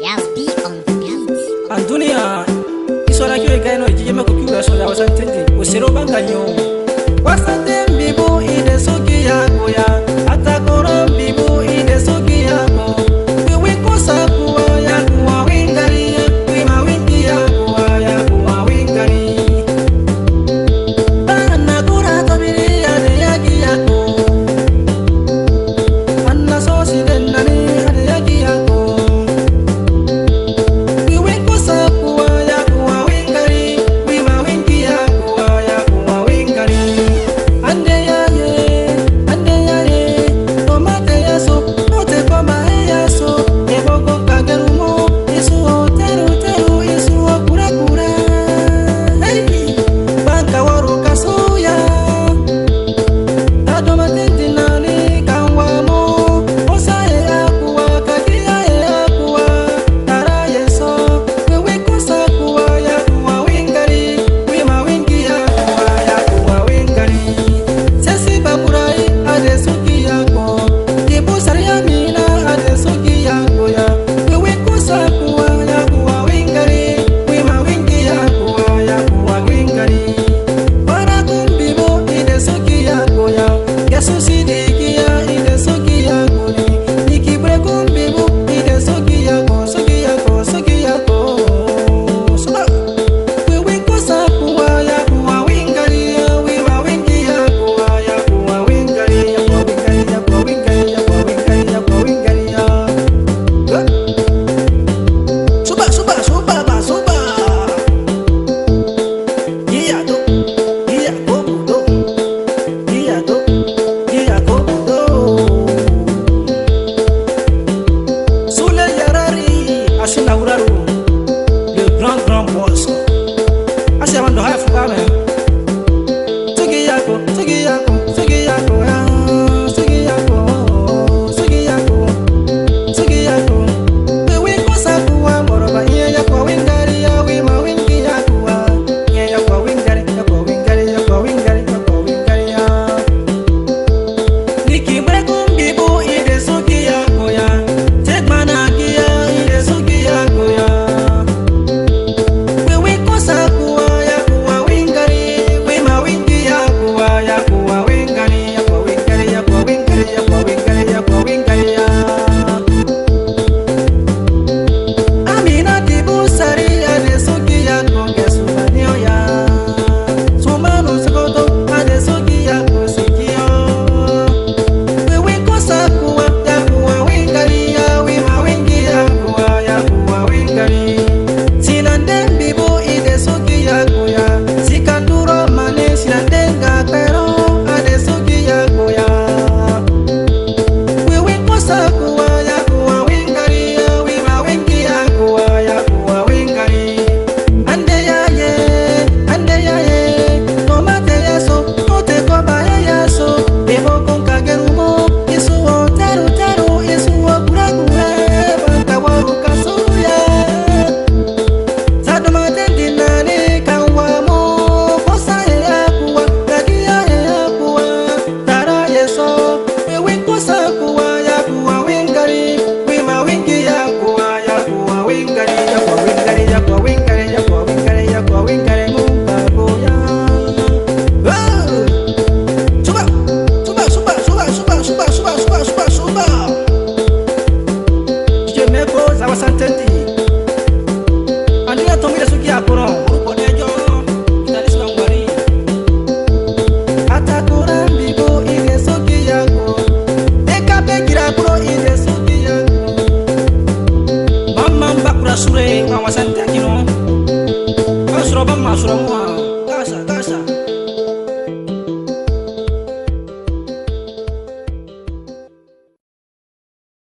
Yas B on the beat. Andunia, isora kyo gaino ijime ko kyura so ya wasantende osero banganyo. Wasante mbibu ide soki yako ya atakoro mbibu ide soki yako. Wewe kosa kuwa ya kuwa wingari wima wingi ya kuwa wingari. Bana kura tabiri ya de yaki yako. Anna sosi denani ade yaki yako. Sure, I wasn't taking on. I was Robert Masromo.